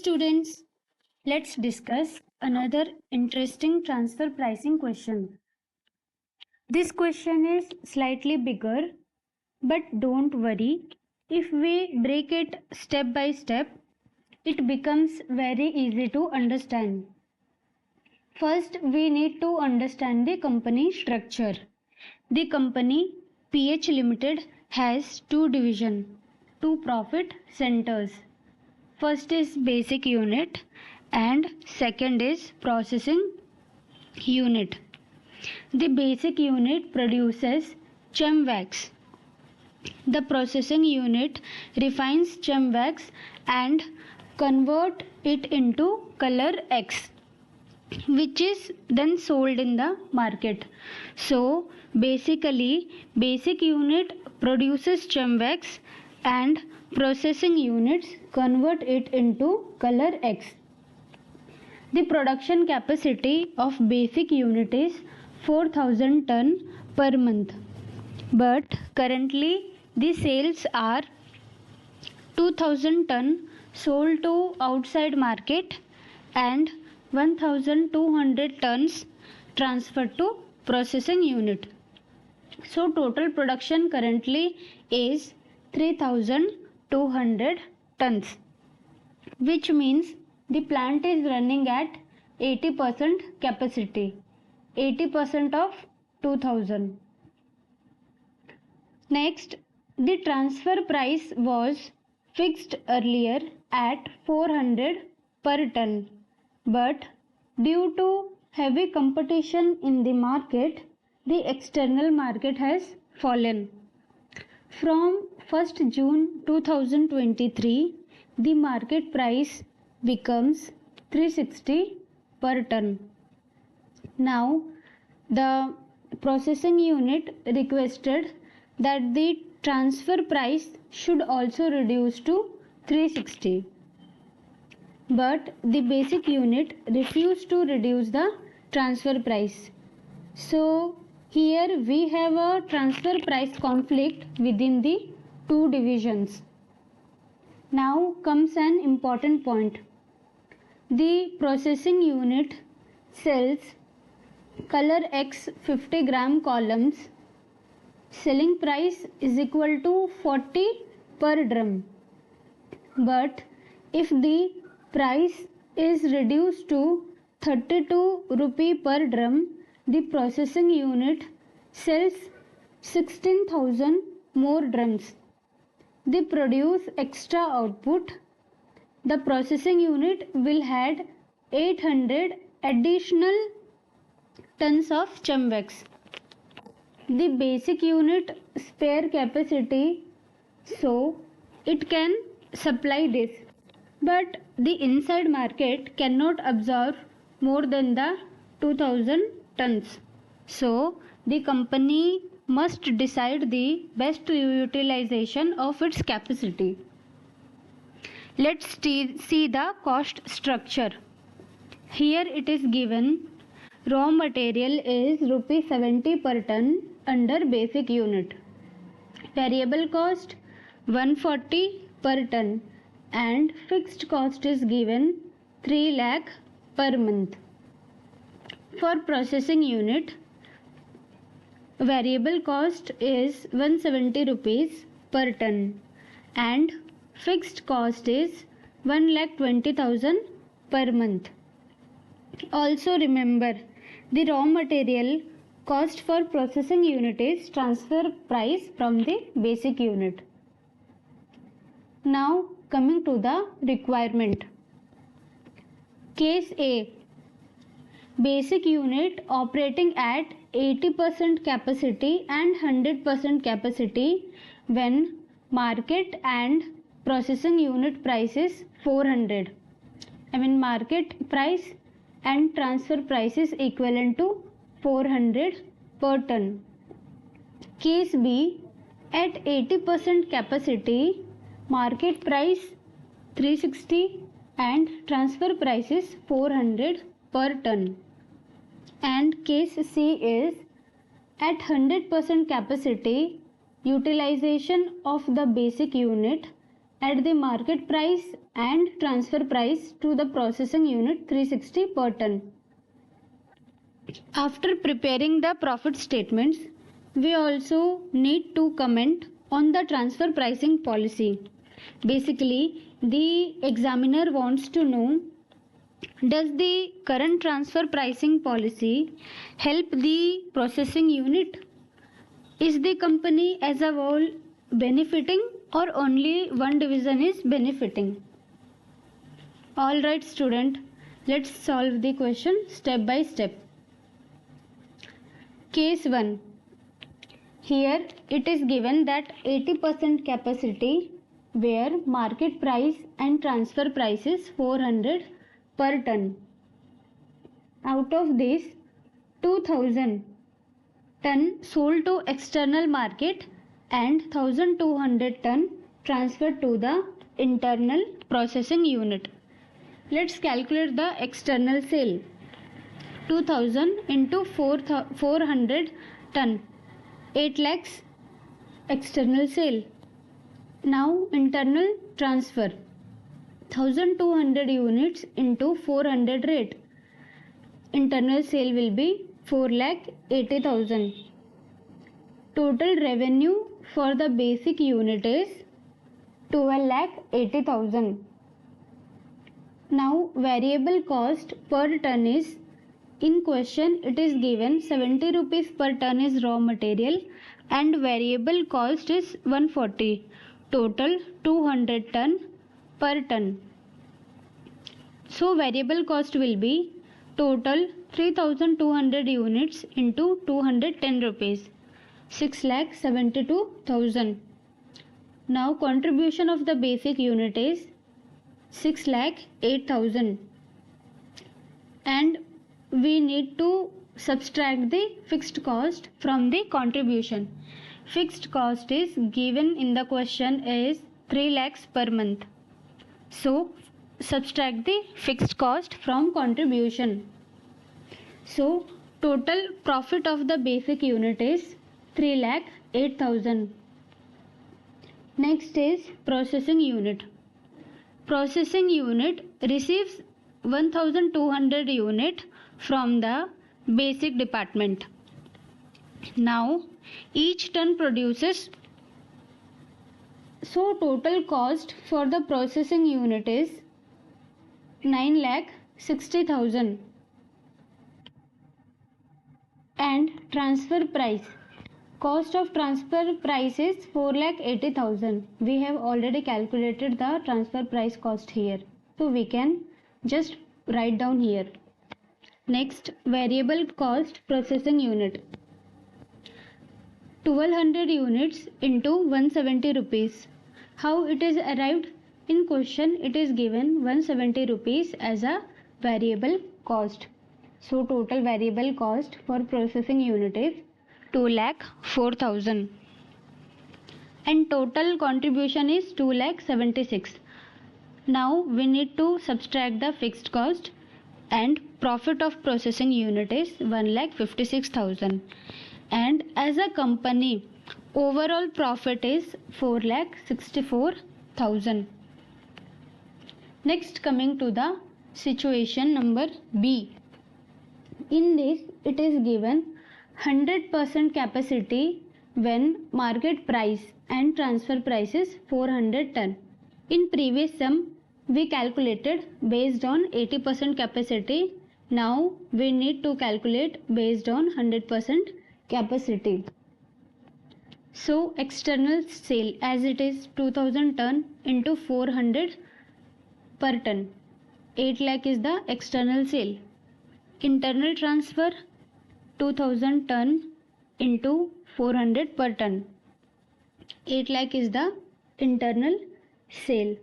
students, let's discuss another interesting transfer pricing question. This question is slightly bigger, but don't worry. If we break it step by step, it becomes very easy to understand. First, we need to understand the company structure. The company PH Limited has two divisions, two profit centers. First is basic unit and second is processing unit. The basic unit produces chem wax. The processing unit refines chem wax and convert it into color X, which is then sold in the market. So basically basic unit produces chem wax and processing units convert it into color X. The production capacity of basic unit is 4000 ton per month, but currently the sales are 2000 ton sold to outside market and 1200 tons transferred to processing unit. So total production currently is 3200 tons, which means the plant is running at 80% capacity, 80% of 2000. Next, the transfer price was fixed earlier at 400 per ton, but due to heavy competition in the market, the external market has fallen. From 1st June 2023, the market price becomes 360 per ton. Now, the processing unit requested that the transfer price should also reduce to 360. But the basic unit refused to reduce the transfer price. So here we have a transfer price conflict within the two divisions. Now comes an important point. The processing unit sells color X 50 gram columns. Selling price is equal to 40 per drum. But if the price is reduced to 32 rupee per drum, the processing unit sells 16,000 more drums. They produce extra output. The processing unit will add 800 additional tons of chem wax. The basic unit spare capacity, so it can supply this, but the inside market cannot absorb more than the 2000 tons. So the company must decide the best utilization of its capacity. Let's see the cost structure. Here it is given raw material is Rs 70 per ton under basic unit. Variable cost 140 per ton and fixed cost is given 3 lakh per month. For processing unit, variable cost is 170 rupees per ton and fixed cost is 1,20,000 per month. Also remember, the raw material cost for processing unit is transfer price from the basic unit. Now coming to the requirement. Case A. Basic unit operating at 80% capacity and 100% capacity when market and processing unit price is 400. Market price and transfer price is equivalent to 400 per ton. Case B. At 80% capacity, market price 360 and transfer price is 400 per ton. And case C is at 100% capacity, utilization of the basic unit at the market price and transfer price to the processing unit 360 per ton. After preparing the profit statements, we also need to comment on the transfer pricing policy. Basically, the examiner wants to know, does the current transfer pricing policy help the processing unit? Is the company as a whole benefiting or only one division is benefiting? Alright student, let's solve the question step by step. Case 1. Here it is given that 80% capacity where market price and transfer price is 400 per ton. Out of this, 2000 ton sold to external market and 1200 ton transferred to the internal processing unit. Let's calculate the external sale. 2000 into 400 ton, 8 lakhs external sale. Now internal transfer, 1200 units into 400 rate. Internal sale will be 4,80,000. Total revenue for the basic unit is 12,80,000. Now variable cost per ton is, in question it is given 70 rupees per ton is raw material and variable cost is 140. Total 200 ton per ton. So variable cost will be total 3200 units into 210 rupees, 6,72,000. Now contribution of the basic unit is 6,08,000 and we need to subtract the fixed cost from the contribution. Fixed cost is given in the question is 3 lakhs per month. So subtract the fixed cost from contribution. So total profit of the basic unit is 3,08,000. Next is processing unit. Processing unit receives 1200 unit from the basic department. Now each ton produces, so total cost for the processing unit is 9,60,000 and transfer price, cost of transfer price is 4,80,000. We have already calculated the transfer price cost here, so we can just write down here. Next, variable cost processing unit, 1200 units into 170 rupees. How it is arrived? In question it is given 170 rupees as a variable cost. So total variable cost for processing unit is 2,04,000 and total contribution is 2,76,000. Now we need to subtract the fixed cost and profit of processing unit is 1,56,000 and as a company overall profit is 4,64,000. Next, coming to the situation number B. In this it is given 100% capacity when market price and transfer price is 400 ton. In previous sum we calculated based on 80% capacity. Now we need to calculate based on 100% capacity. So external sale, as it is 2000 ton into 400 per ton, 8 lakh is the external sale. Internal transfer 2000 ton into 400 per ton, 8 lakh is the internal sale.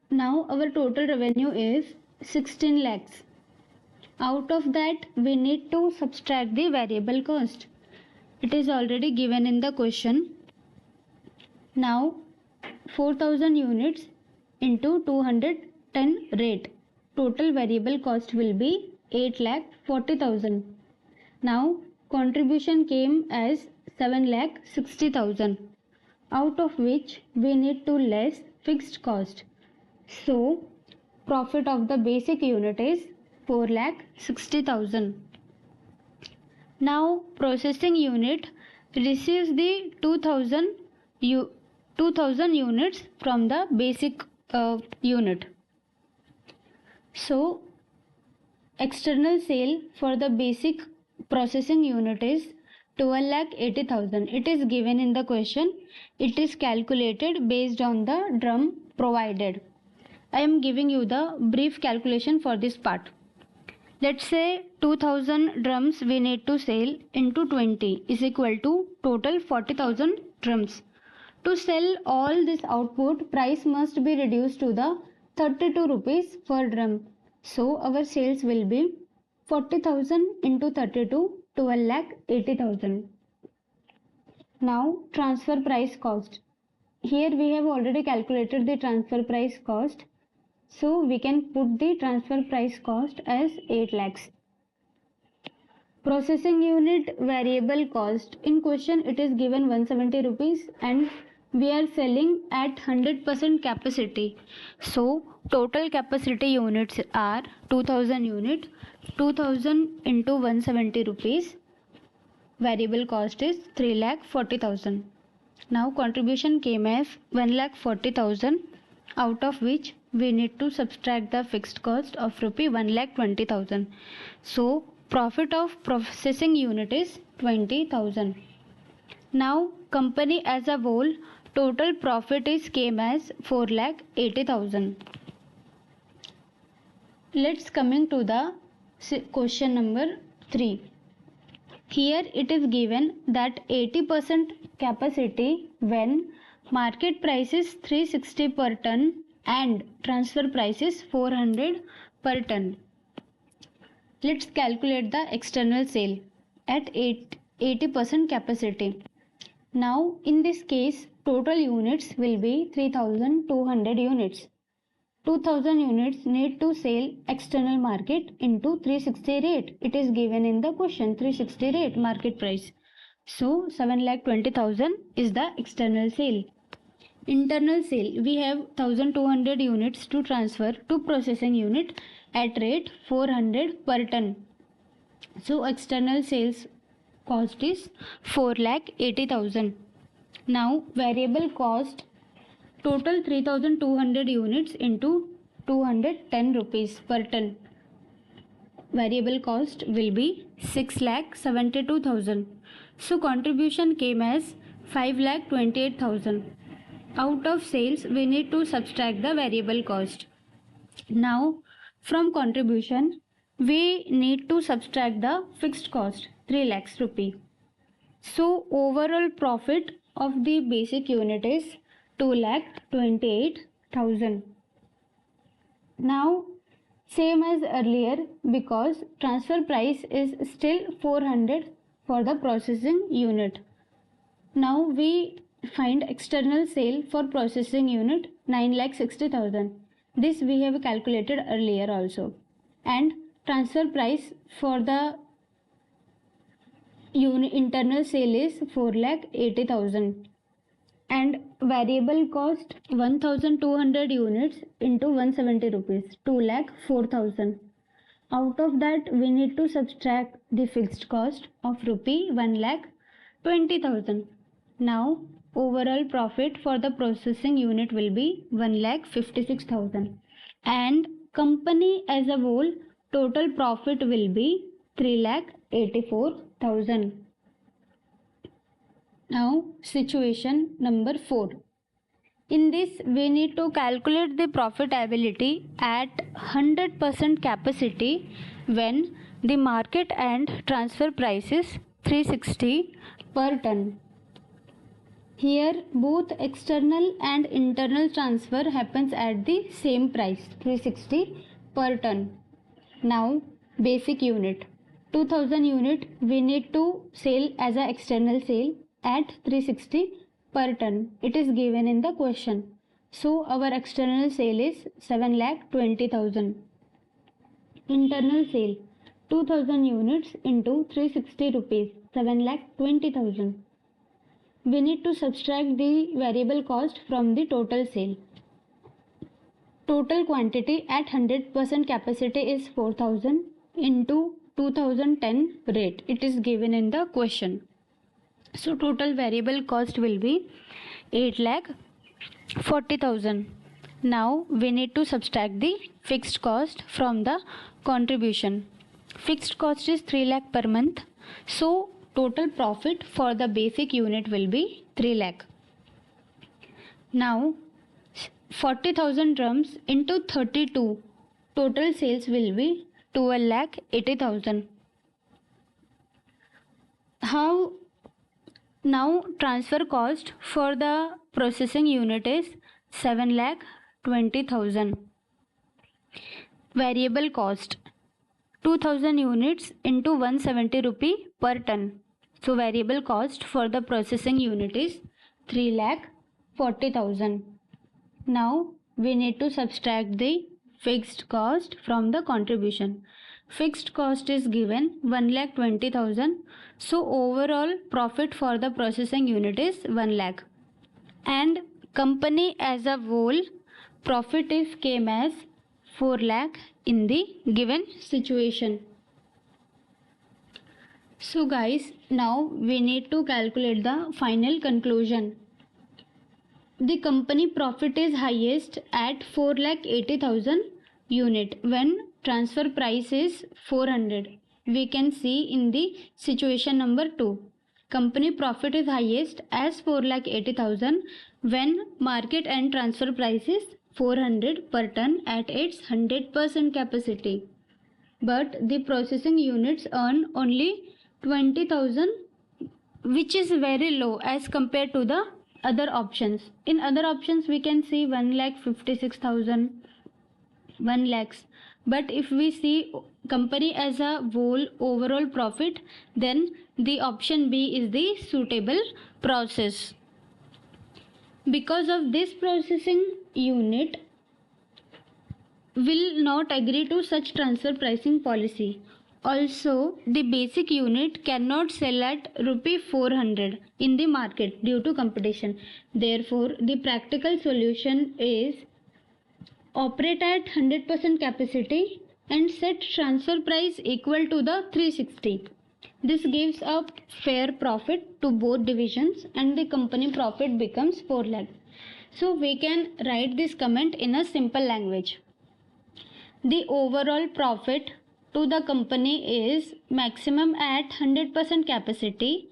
Now our total revenue is 16 lakhs. Out of that we need to subtract the variable cost. It is already given in the question. Now 4000 units into 210 rate. Total variable cost will be 8,40,000. Now contribution came as 7,60,000, out of which we need to less fixed cost. So profit of the basic unit is 4,60,000. Now processing unit receives the 2000 units from the basic unit. So external sale for the basic processing unit is 12,80,000. It is given in the question. It is calculated based on the drum provided. I am giving you the brief calculation for this part. Let's say 2000 drums we need to sell into 20 is equal to total 40,000 drums. To sell all this output, price must be reduced to the 32 rupees per drum. So our sales will be 40,000 into 32, 12,80,000. Now transfer price cost. Here we have already calculated the transfer price cost. So we can put the transfer price cost as 8 lakhs. Processing unit variable cost. In question it is given 170 rupees and we are selling at 100% capacity. So total capacity units are 2000 unit. 2000 into 170 rupees. Variable cost is 3,40,000. Now contribution came as 1,40,000, out of which we need to subtract the fixed cost of rupee 1,20,000. So profit of processing unit is 20,000. Now company as a whole total profit is came as 4,80,000. Let's coming to the question number 3. Here it is given that 80% capacity when market price is 360 per ton and transfer price is 400 per ton. Let's calculate the external sale at 80% capacity. Now in this case total units will be 3200 units. 2000 units need to sell external market into 360 rate. It is given in the question 360 rate market price. So 7,20,000 is the external sale. Internal sale, we have 1200 units to transfer to processing unit at rate 400 per ton. So external sales cost is 4,80,000. Now variable cost, total 3200 units into 210 rupees per ton. Variable cost will be 6,72,000. So contribution came as 5,28,000. Out of sales we need to subtract the variable cost. Now from contribution we need to subtract the fixed cost 3 lakhs rupee. So overall profit of the basic unit is 2,28,000. Now same as earlier because transfer price is still 400 for the processing unit. Now we find external sale for processing unit 9,60,000. This we have calculated earlier also. And transfer price for the internal sale is 4,80,000. And variable cost 1200 units into 170 rupees 2,04,000. Out of that we need to subtract the fixed cost of rupee 1,20,000. Now overall profit for the processing unit will be 1,56,000 and company as a whole total profit will be 3,84,000. Now situation number 4. In this we need to calculate the profitability at 100% capacity when the market and transfer price is 360 per ton. Here both external and internal transfer happens at the same price 360 per ton. Now basic unit 2000 unit we need to sell as a external sale at 360 per ton. It is given in the question. So our external sale is 7,20,000. Internal sale 2000 units into 360 rupees 7,20,000. We need to subtract the variable cost from the total sale. Total quantity at 100% capacity is 4000 into 2010 rate. It is given in the question. So total variable cost will be 8,40,000. Now we need to subtract the fixed cost from the contribution. Fixed cost is 3 lakh per month. So total profit for the basic unit will be 3 lakh. Now 40,000 drums into 32, total sales will be 12,80,000. How now transfer cost for the processing unit is 7,20,000. Variable cost 2000 units into 170 rupee per ton. So variable cost for the processing unit is 3,40,000. Now we need to subtract the fixed cost from the contribution. Fixed cost is given 1,20,000. So overall profit for the processing unit is 1 lakh. And company as a whole profit is came as 4 lakh in the given situation. So guys, now we need to calculate the final conclusion. The company profit is highest at 4,80,000 unit when transfer price is 400. We can see in the situation number 2. Company profit is highest as 4,80,000 when market and transfer price is 400 per ton at its 100% capacity. But the processing units earn only 20,000, which is very low as compared to the other options. In other options we can see 1,56,000, 1 lakhs. But if we see company as a whole overall profit, then the option B is the suitable process. Because of this, processing unit will not agree to such transfer pricing policy. Also, the basic unit cannot sell at rupee 400 in the market due to competition. Therefore, the practical solution is operate at 100% capacity and set transfer price equal to the 360. This gives a fair profit to both divisions and the company profit becomes 4 lakh. So we can write this comment in a simple language. The overall profit to the company is maximum at 100% capacity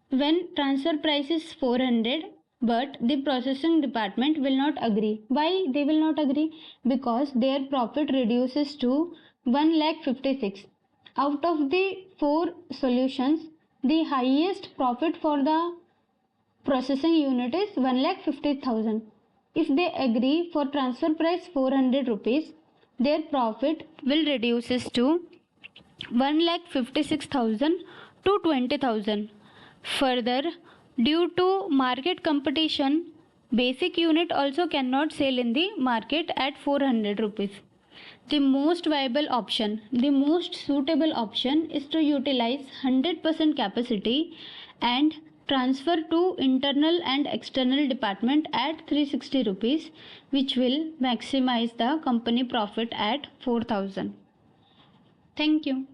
when transfer price is 400, but the processing department will not agree. Why they will not agree? Because their profit reduces to 1,56,000. Out of the 4 solutions, the highest profit for the processing unit is 1,50,000. If they agree for transfer price 400 rupees, their profit will reduces to 1,56,000 to 20,000. Further, due to market competition, basic unit also cannot sell in the market at 400 rupees. The most viable option, the most suitable option is to utilize 100% capacity and transfer to internal and external department at 360 rupees, which will maximize the company profit at 4,000. Thank you.